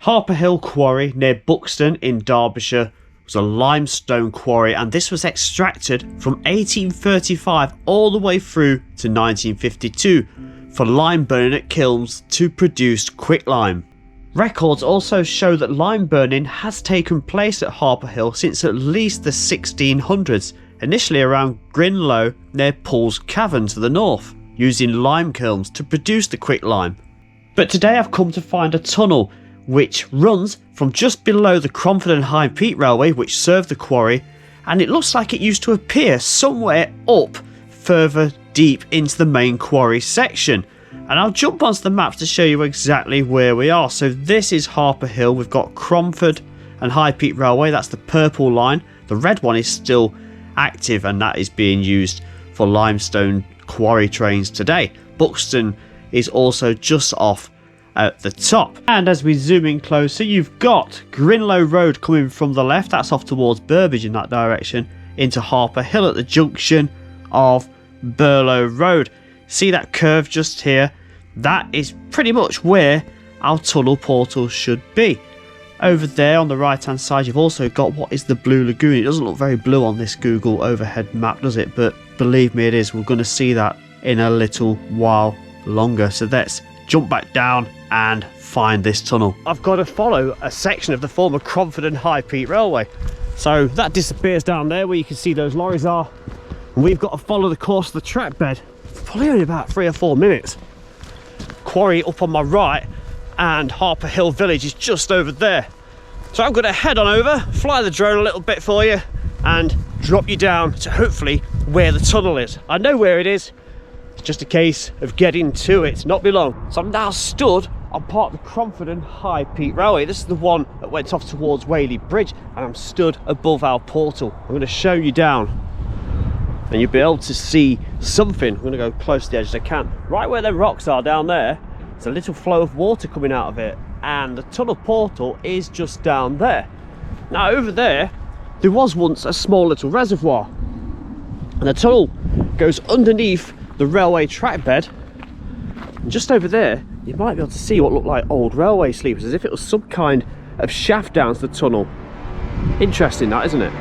Harpur Hill Quarry near Buxton in Derbyshire was a limestone quarry, and this was extracted from 1835 all the way through to 1952 for lime burning at kilns to produce quicklime. Records also show that lime burning has taken place at Harpur Hill since at least the 1600s, initially around Grinlow near Paul's Cavern to the north, using lime kilns to produce the quicklime. But today I've come to find a tunnel which runs from just below the Cromford and High Peak Railway, which served the quarry, and it looks like it used to appear somewhere up further deep into the main quarry section. And I'll jump onto the map to show you exactly where we are. So this is Harpur Hill. We've got Cromford and High Peak Railway, that's the purple line. The red one is still active, and that is being used for limestone quarry trains today. Buxton is also just off at the top. And as we zoom in closer, you've got Grinlow Road coming from the left, that's off towards Burbage in that direction, into Harpur Hill at the junction of Burlow Road. See that curve just here? That is pretty much where our tunnel portal should be. Over there on the right hand side you've also got what is the Blue Lagoon. It doesn't look very blue on this Google overhead map, does it? But believe me, it is. We're going to see that in a little while longer. So let's jump back down and find this tunnel. I've got to follow a section of the former Cromford and High Peak Railway. So that disappears down there where you can see those lorries are. And we've got to follow the course of the track bed. Probably only about 3 or 4 minutes. Quarry up on my right, and Harpur Hill Village is just over there. So I'm going to head on over, fly the drone a little bit for you, and drop you down to hopefully where the tunnel is. I know where it is. It's just a case of getting to it, not be long. So I'm now stood on part of the Cromford and High Peak Railway. This is the one that went off towards Whaley Bridge, and I'm stood above our portal. I'm going to show you down, and you'll be able to see something. I'm going to go close to the edge as I can. Right where them rocks are down there, there's a little flow of water coming out of it, and the tunnel portal is just down there. Now over there was once a small little reservoir, and the tunnel goes underneath the railway track bed, and just over there you might be able to see what looked like old railway sleepers, as if it was some kind of shaft down to the tunnel. Interesting that, isn't it?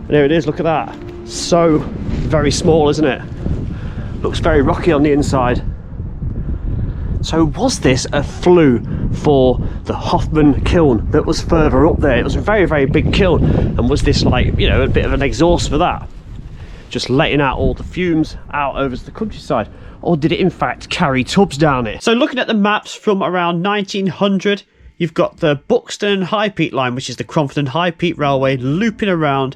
And here it is, look at that. So very small, isn't it? Looks very rocky on the inside. So was this a flue for the Hoffman kiln that was further up there? It was a very, very big kiln. And was this like, you know, a bit of an exhaust for that? Just letting out all the fumes out over to the countryside? Or did it in fact carry tubs down it? So looking at the maps from around 1900, you've got the Buxton High Peak line, which is the Cromford and High Peak Railway, looping around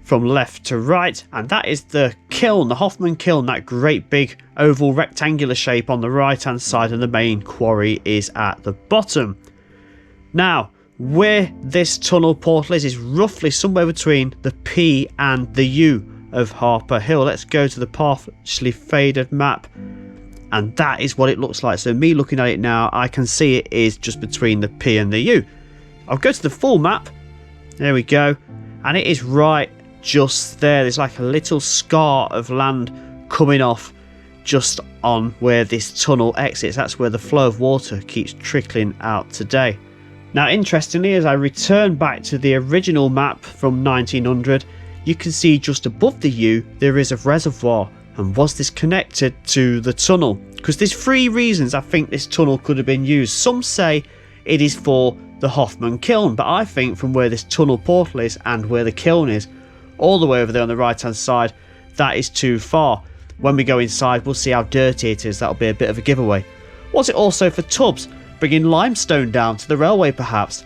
from left to right, and that is the kiln, the Hoffman kiln, that great big oval rectangular shape on the right hand side, and the main quarry is at the bottom. Now where this tunnel portal is roughly somewhere between the P and the U of Harpur Hill. Let's go to the partially faded map, and that is what it looks like. So me looking at it now, I can see it is just between the P and the U. I'll go to the full map. There we go, and it is right just there. There's like a little scar of land coming off just on where this tunnel exits. That's where the flow of water keeps trickling out today. Now interestingly, as I return back to the original map from 1900, you can see just above the U there is a reservoir. And was this connected to the tunnel? Because there's 3 reasons I think this tunnel could have been used. Some say it is for the Hoffman kiln, but I think from where this tunnel portal is and where the kiln is, all the way over there on the right hand side, that is too far. When we go inside, we'll see how dirty it is. That'll be a bit of a giveaway. Was it also for tubs, bringing limestone down to the railway perhaps?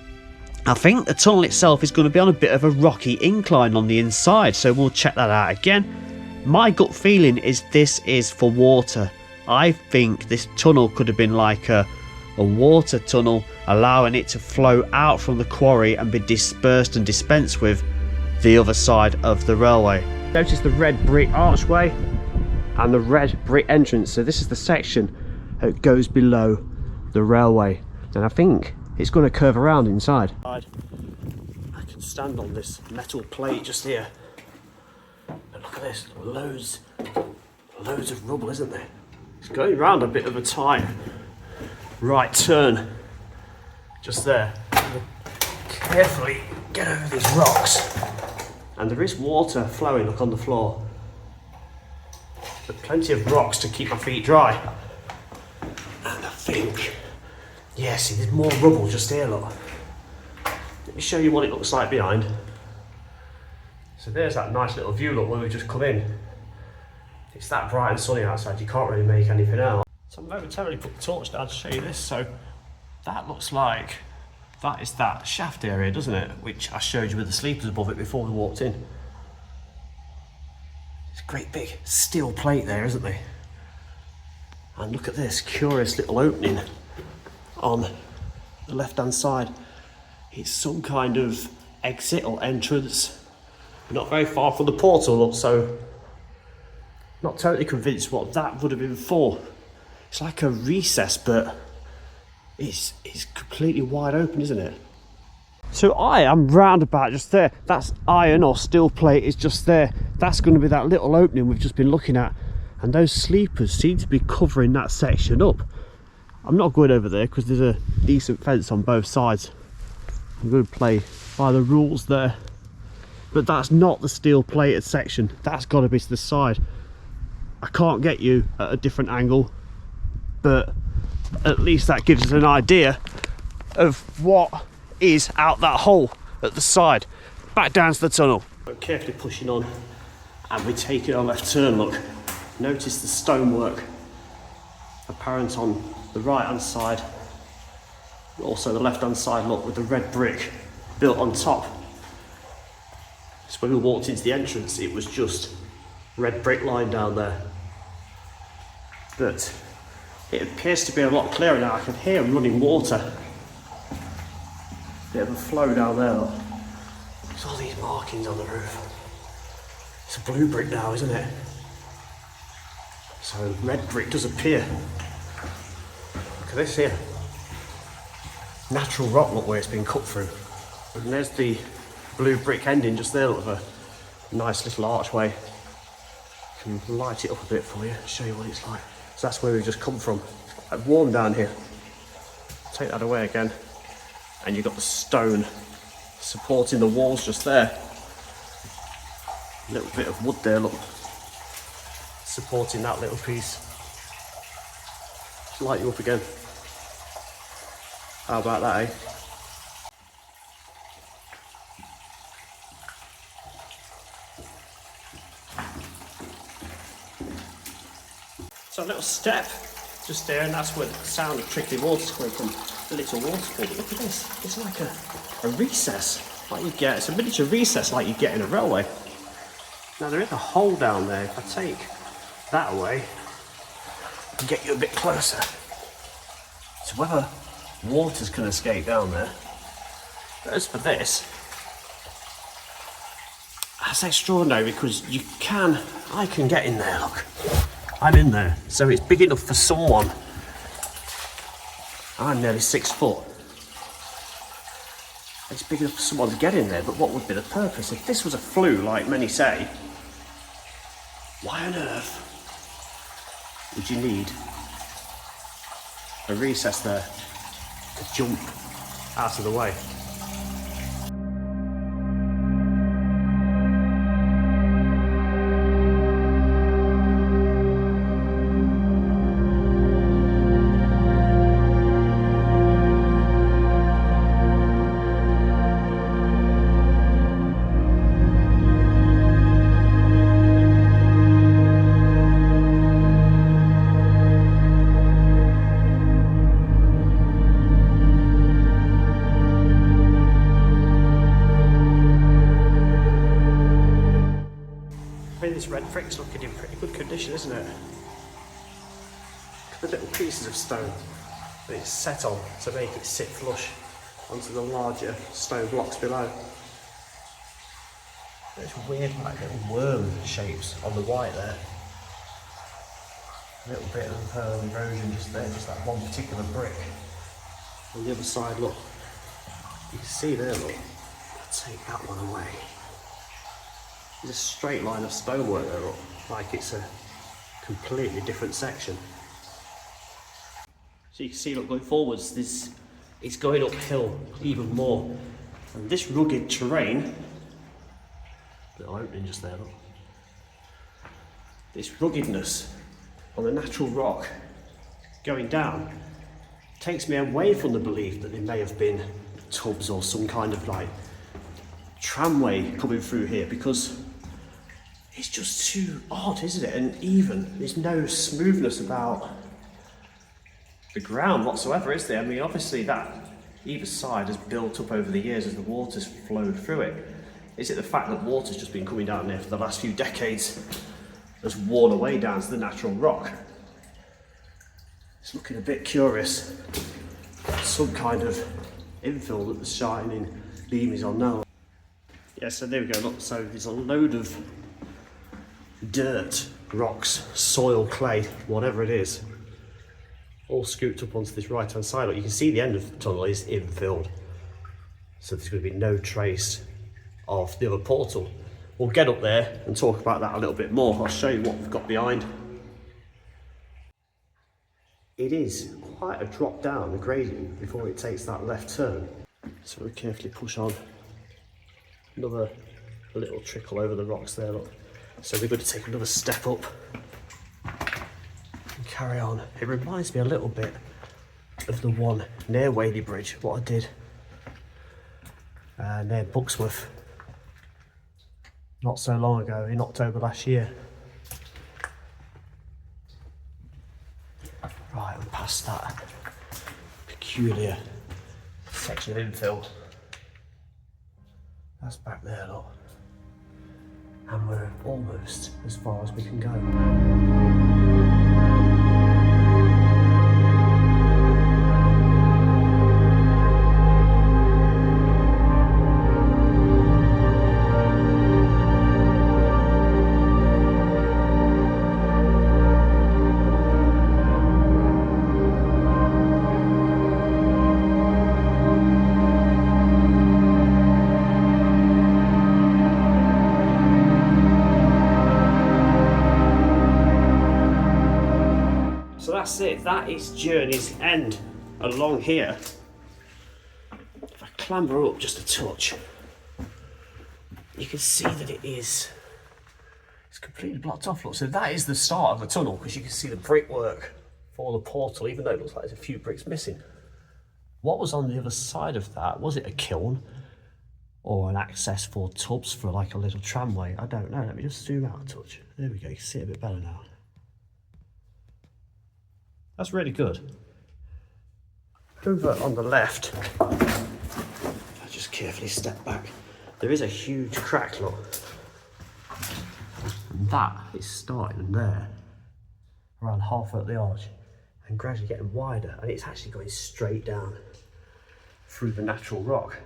I think the tunnel itself is going to be on a bit of a rocky incline on the inside, so we'll check that out again. My gut feeling is this is for water. I think this tunnel could have been like a a water tunnel, allowing it to flow out from the quarry and be dispersed and dispensed with the other side of the railway. Notice the red brick archway and the red brick entrance. So this is the section that goes below the railway, and I think it's going to curve around inside. I can stand on this metal plate just here, and look at this, loads of rubble, isn't there? It's going round a bit of a tight right turn just there. Carefully get over these rocks, and there is water flowing, look, on the floor, but plenty of rocks to keep my feet dry. And I think, yeah, see, there's more rubble just here, look. Let me show you what it looks like behind. So there's that nice little view, look, where we just come in. It's that bright and sunny outside, you can't really make anything out. So I'm momentarily put the torch down to show you this. So that looks like, that is that shaft area, doesn't it? Which I showed you with the sleepers above it before we walked in. It's a great big steel plate there, isn't there? And look at this curious little opening on the left-hand side. It's some kind of exit or entrance. Not very far from the portal, look, so not totally convinced what that would have been for. It's like a recess, but it's completely wide open, isn't it? So I am round about just there. That's iron or steel plate is just there. That's going to be that little opening we've just been looking at. And those sleepers seem to be covering that section up. I'm not going over there because there's a decent fence on both sides. I'm going to play by the rules there. But that's not the steel plated section. That's got to be to the side. I can't get you at a different angle, but at least that gives us an idea of what is out that hole at the side. Back down to the tunnel. We're carefully pushing on and we're taking our left turn, look. Notice the stonework apparent on the right hand side, also the left hand side, look, with the red brick built on top. So when we walked into the entrance, it was just red brick line down there. But it appears to be a lot clearer now. I can hear running water. Bit of a flow down there, look. There's all these markings on the roof. It's a blue brick now, isn't it? So red brick does appear. Look at this here. Natural rock, look, where it's been cut through. And there's the blue brick ending just there, look, with a nice little archway. Can light it up a bit for you, show you what it's like. So that's where we've just come from. It's warm down here. Take that away again, and you've got the stone supporting the walls just there. A little bit of wood there, look, supporting that little piece. Just light you up again. How about that, eh? So a little step just there, and that's where the sound of trickling water's coming from, the little waterfall. But look at this, it's like a recess, like you get, it's a miniature recess like you get in a railway. Now there is a hole down there. If I take that away and get you a bit closer, so whether waters can escape down there. But as for this, that's extraordinary because I can get in there, look. I'm in there, so it's big enough for someone. I'm nearly 6 foot. It's big enough for someone to get in there, but what would be the purpose? If this was a flue, like many say, why on earth would you need a recess there to jump out of the way? This red brick's looking in pretty good condition, isn't it? Look at the little pieces of stone. but it's set on to make it sit flush onto the larger stone blocks below. It's weird, like little worm shapes on the white there. A little bit of erosion just there, just that one particular brick. On the other side, look, you can see there, look, take that one away. There's a straight line of stonework there, look, like it's a completely different section. So you can see, look, going forwards, it's going uphill even more. And this rugged terrain, little opening just there, look. This ruggedness on the natural rock going down takes me away from the belief that there may have been tubs or some kind of like tramway coming through here, because it's just too odd, isn't it? And even there's no smoothness about the ground whatsoever, is there? I mean, obviously that either side has built up over the years as the water's flowed through it. Is it the fact that water's just been coming down there for the last few decades has worn away down to the natural rock? It's looking a bit curious. Some kind of infill that the shining beam is on now. Yeah, so there we go, look, so there's a load of dirt, rocks, soil, clay, whatever it is, all scooped up onto this right hand side. Look, you can see the end of the tunnel is infilled, so there's going to be no trace of the other portal. We'll get up there and talk about that a little bit more. I'll show you what we've got behind. It is quite a drop down the gradient before it takes that left turn. So we carefully push on. Another little trickle over the rocks there, look. So we're going to take another step up and carry on. It reminds me a little bit of the one near Whaley Bridge, what I did near Buxworth not so long ago, in October last year. Right, we're past that peculiar section of infill. That's back there, look. And we're almost as far as we can go. So that's it, that is journey's end along here. If I clamber up just a touch, you can see that it's completely blocked off. Look, so that is the start of the tunnel, because you can see the brickwork for the portal, even though it looks like there's a few bricks missing. What was on the other side of that? Was it a kiln or an access for tubs for like a little tramway? I don't know. Let me just zoom out a touch. There we go, you can see it a bit better now. That's really good. Over on the left, if I just carefully step back, there is a huge crack, look. And that is starting there, around halfway up the arch, and gradually getting wider, and it's actually going straight down through the natural rock.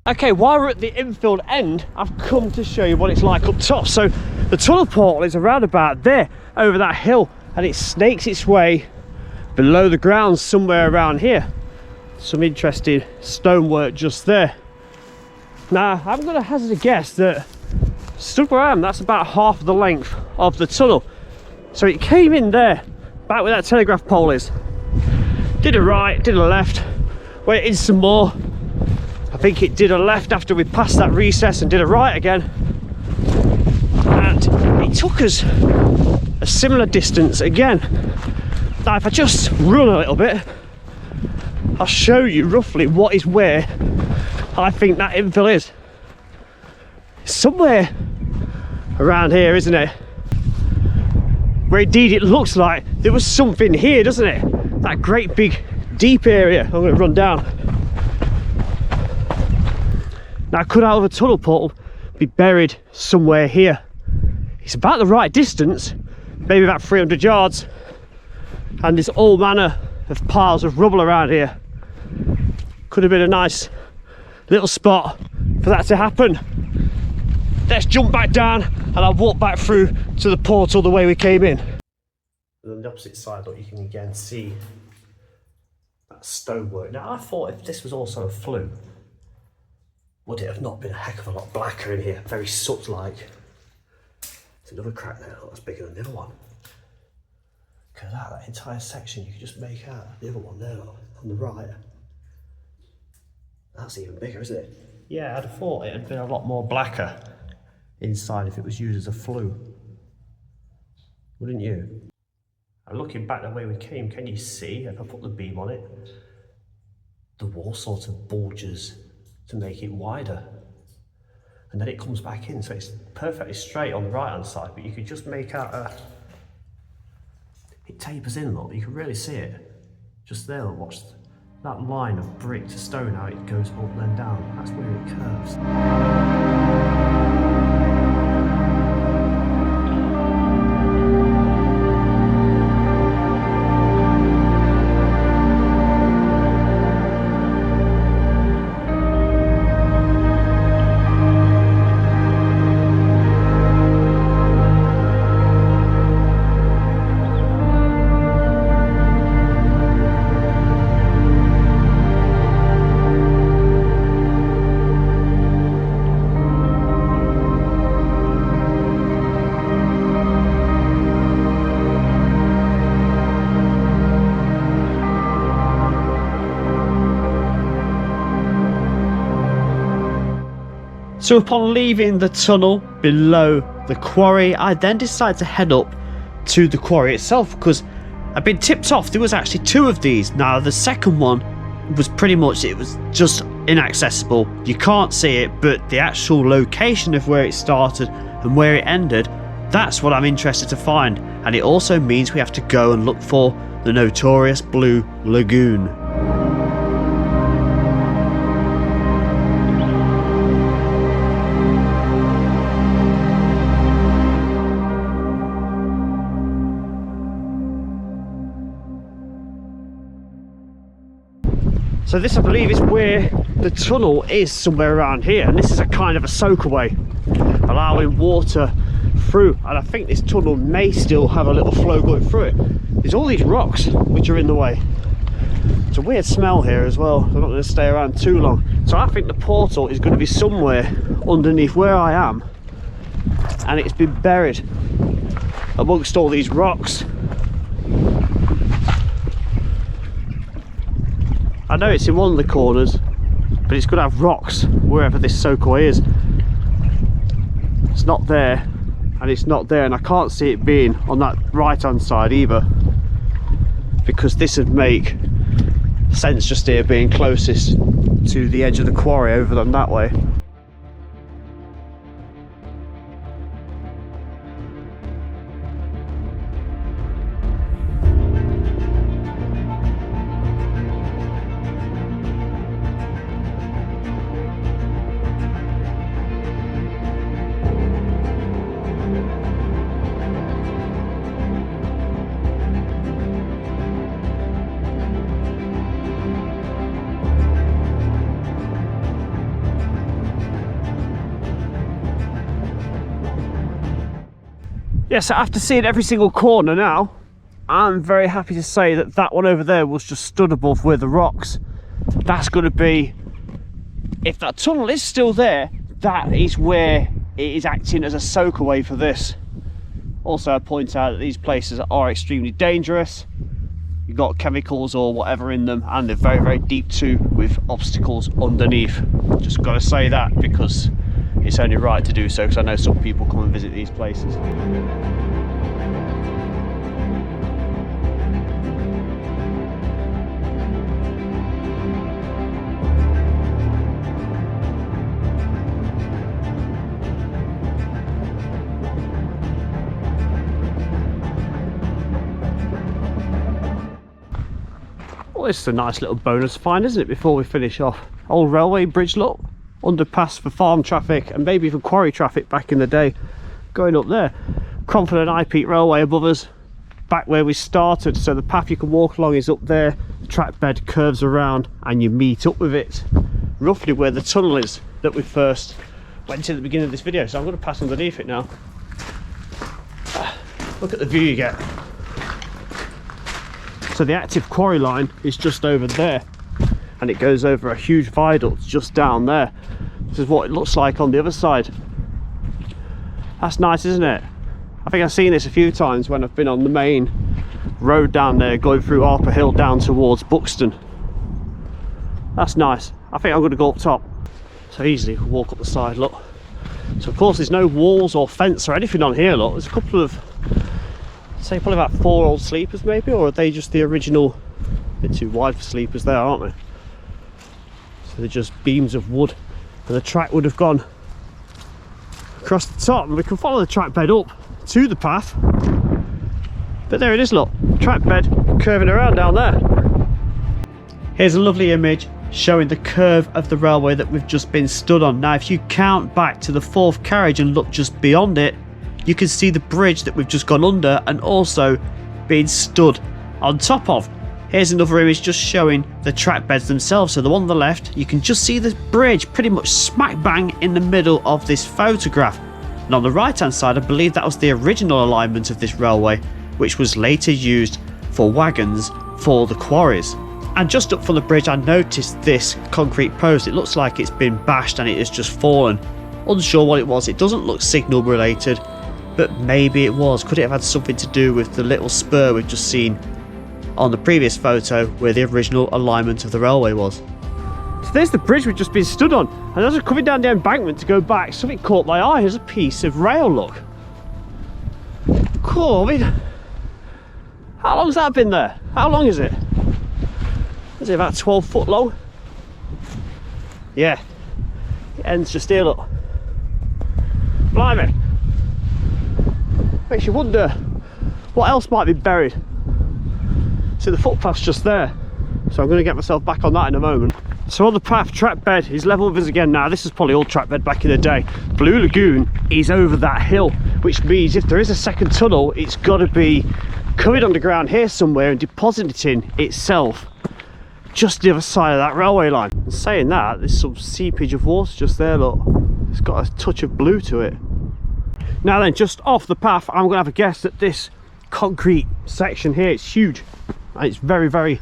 Okay, while we're at the infilled end, I've come to show you what it's like up top. So the tunnel portal is around about there, over that hill, and it snakes its way below the ground somewhere around here. Some interesting stonework just there. Now, I'm going to hazard a guess that stuff where I am, that's about half the length of the tunnel. So it came in there, back where that telegraph pole is. Did a right, did a left, went in some more. I think it did a left after we passed that recess and did a right again. And it took us a similar distance again. Now, if I just run a little bit, I'll show you roughly what is where I think that infill is. Somewhere around here, isn't it? Where indeed it looks like there was something here, doesn't it? That great big deep area. I'm going to run down. Now, could out of a tunnel portal be buried somewhere here? It's about the right distance, maybe about 300 yards. And there's all manner of piles of rubble around here. Could have been a nice little spot for that to happen. Let's jump back down and I'll walk back through to the portal the way we came in. On the opposite side, look, you can again see that stonework. Now, I thought if this was also a flue, would it have not been a heck of a lot blacker in here? Very soot-like. There's another crack there, that's bigger than the other one. Look at that entire section, you can just make out the other one there on the right. That's even bigger, isn't it? Yeah, I'd have thought it had been a lot more blacker inside if it was used as a flue. Wouldn't you? And looking back the way we came, can you see, if I put the beam on it, the wall sort of bulges to make it wider. And then it comes back in, so it's perfectly straight on the right hand side, but you could just make out it tapers in, look, you can really see it. Just there, look, watch that line of brick to stone, how it goes up and then down. That's where it curves. So upon leaving the tunnel below the quarry, I then decided to head up to the quarry itself because I'd been tipped off there was actually two of these. Now the second one was pretty much, it was just inaccessible. You can't see it, but the actual location of where it started and where it ended, that's what I'm interested to find. And it also means we have to go and look for the notorious Blue Lagoon. So this, I believe, is where the tunnel is, somewhere around here, and this is a kind of a soakaway, allowing water through, and I think this tunnel may still have a little flow going through it. There's all these rocks which are in the way. It's a weird smell here as well. I'm not going to stay around too long. So I think the portal is going to be somewhere underneath where I am, and it's been buried amongst all these rocks. I know it's in one of the corners, but it's going to have rocks wherever this soakaway is. It's not there, and it's not there, and I can't see it being on that right hand side either, because this would make sense just here being closest to the edge of the quarry over than that way. Yes, after seeing every single corner now, I'm very happy to say that that one over there was just stood above where the rocks. That's going to be, if that tunnel is still there, that is where it is acting as a soakaway for this. Also, I point out that these places are extremely dangerous. You've got chemicals or whatever in them, and they're very, very deep too, with obstacles underneath. Just got to say that because it's only right to do so, because I know some people come and visit these places. Well, this is a nice little bonus find, isn't it, before we finish off? Old railway bridge, look. Underpass for farm traffic and maybe even quarry traffic back in the day, going up there. Cromford and High Peak Railway above us, back where we started. So the path you can walk along is up there, the track bed curves around and you meet up with it roughly where the tunnel is that we first went to at the beginning of this video. So I'm going to pass underneath it now. Look at the view you get. So the active quarry line is just over there and it goes over a huge viaduct just down there. This is what it looks like on the other side. That's nice, isn't it? I think I've seen this a few times when I've been on the main road down there going through Harpur Hill down towards Buxton. That's nice. I think I'm going to go up top. So easily you can walk up the side, look. So of course there's no walls or fence or anything on here, look. There's a couple of, say probably about 4 old sleepers maybe, or are they just the original? A bit too wide for sleepers there, aren't they? So they're just beams of wood, and the track would have gone across the top, and we can follow the track bed up to the path. But there it is, look, track bed curving around down there. Here's a lovely image showing the curve of the railway that we've just been stood on. Now if you count back to the 4th carriage and look just beyond it, you can see the bridge that we've just gone under and also being stood on top of. Here's another image just showing the track beds themselves. So the one on the left, you can just see the bridge pretty much smack bang in the middle of this photograph. And on the right hand side, I believe that was the original alignment of this railway, which was later used for wagons for the quarries. And just up from the bridge, I noticed this concrete post. It looks like it's been bashed and it has just fallen. Unsure what it was. It doesn't look signal related, but maybe it was. Could it have had something to do with the little spur we've just seen on the previous photo where the original alignment of the railway was? So there's the bridge we've just been stood on, and as we're coming down the embankment to go back, something caught my eye. Here's a piece of rail, look. Cool. I mean, how long's that been there? How long is it? Is it about 12 foot long? Yeah, it ends just here, look. Blimey. Makes you wonder what else might be buried. See, the footpath's just there, so I'm going to get myself back on that in a moment. So on the path, track bed is level with us again now. This is probably all track bed back in the day. Blue Lagoon is over that hill, which means if there is a second tunnel, it's got to be coming underground here somewhere and depositing itself just the other side of that railway line. And saying that, there's some seepage of water just there, look. It's got a touch of blue to it. Now then, just off the path, I'm going to have a guess at this concrete section here. It's huge. It's very, very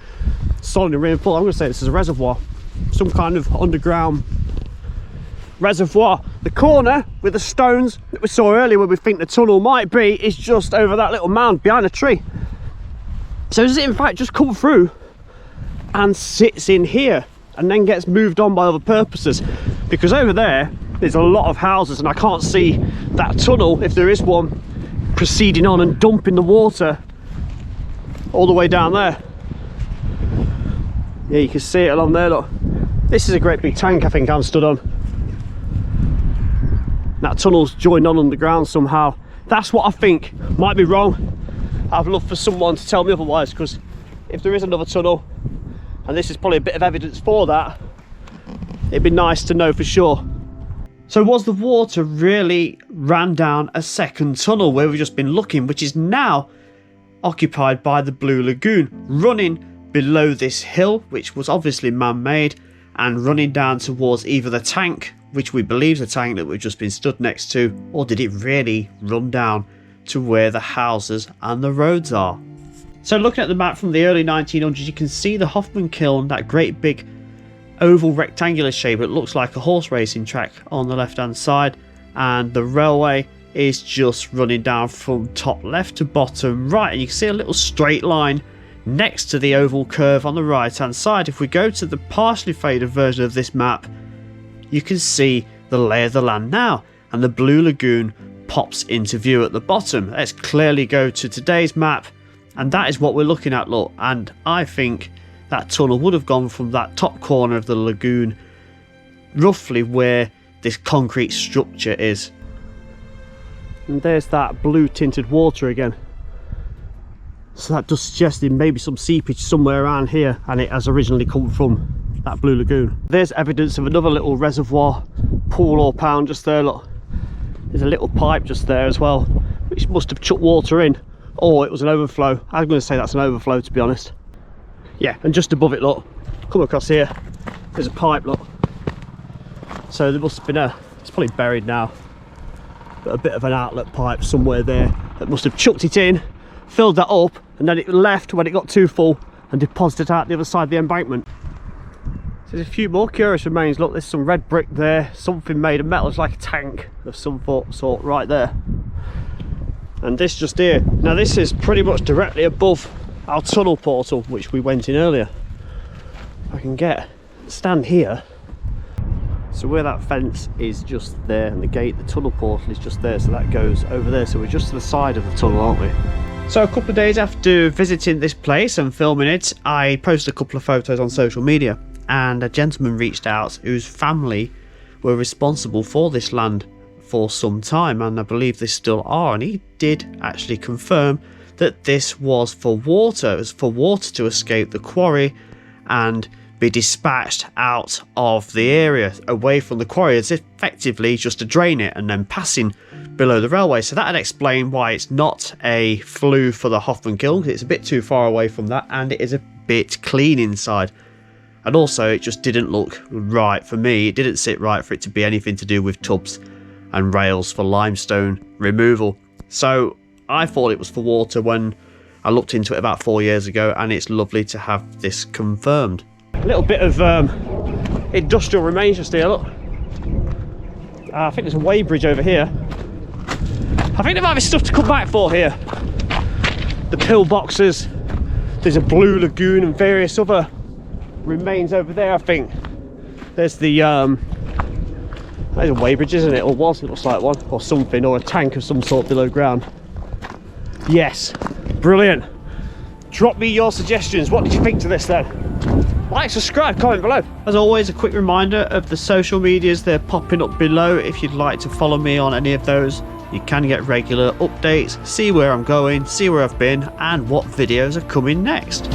solid and reinforced. I'm going to say this is a reservoir. Some kind of underground reservoir. The corner with the stones that we saw earlier where we think the tunnel might be is just over that little mound behind a tree. So does it in fact just come through and sits in here and then gets moved on by other purposes? Because over there there's a lot of houses and I can't see that tunnel, if there is one, proceeding on and dumping the water all the way down there. Yeah, you can see it along there, look. This is a great big tank I think I'm stood on. That tunnel's joined on underground somehow. That's what I think. Might be wrong. I'd love for someone to tell me otherwise, because if there is another tunnel, and this is probably a bit of evidence for that, it'd be nice to know for sure. So was the water really ran down a second tunnel where we've just been looking, which is now occupied by the Blue Lagoon, running below this hill, which was obviously man-made, and running down towards either the tank, which we believe is the tank that we've just been stood next to, or did it really run down to where the houses and the roads are? So looking at the map from the early 1900s, you can see the Hoffman kiln, that great big oval rectangular shape. It looks like a horse racing track on the left hand side, and the railway is just running down from top left to bottom right, and you can see a little straight line next to the oval curve on the right hand side. If we go to the partially faded version of this map, you can see the lay of the land now, and the Blue Lagoon pops into view at the bottom. Let's clearly go to today's map, and that is what we're looking at, look. And I think that tunnel would have gone from that top corner of the lagoon, roughly where this concrete structure is. And there's that blue tinted water again. So that does suggest there may be some seepage somewhere around here, and it has originally come from that Blue Lagoon. There's evidence of another little reservoir, pool or pound just there, look. There's a little pipe just there as well, which must have chucked water in or it was an overflow. I'm going to say that's an overflow, to be honest. Yeah, and just above it, look, come across here, there's a pipe, look. So there must have been it's probably buried now, but a bit of an outlet pipe somewhere there that must have chucked it in, filled that up, and then it left when it got too full and deposited out the other side of the embankment. So there's a few more curious remains. Look, there's some red brick there, something made of metal. It's like a tank of some sort right there. And this just here. Now this is pretty much directly above our tunnel portal, which we went in earlier. If I can stand here. So where that fence is just there, and the gate, the tunnel portal is just there, so that goes over there. So we're just to the side of the tunnel, aren't we? So a couple of days after visiting this place and filming it, I posted a couple of photos on social media, and a gentleman reached out whose family were responsible for this land for some time, and I believe they still are, and he did actually confirm that this was for water. It was for water to escape the quarry and be dispatched out of the area, away from the quarry. It's effectively just to drain it and then passing below the railway. So that would explain why it's not a flue for the Hoffman kiln, because it's a bit too far away from that, and it is a bit clean inside. And also it just didn't look right for me. It didn't sit right for it to be anything to do with tubs and rails for limestone removal. So I thought it was for water when I looked into it about 4 years ago, and it's lovely to have this confirmed. A little bit of industrial remains just here, look. I think there's a weighbridge over here. I think there might be stuff to come back for here. The pillboxes, there's a blue lagoon and various other remains over there, I think. There's the there's a weighbridge, isn't it? Or was, it looks like one, or something, or a tank of some sort below ground. Yes, brilliant. Drop me your suggestions. What did you think to this then? Like, subscribe, comment below. As always, a quick reminder of the social medias. They're popping up below. If you'd like to follow me on any of those, you can get regular updates, see where I'm going, see where I've been, and what videos are coming next.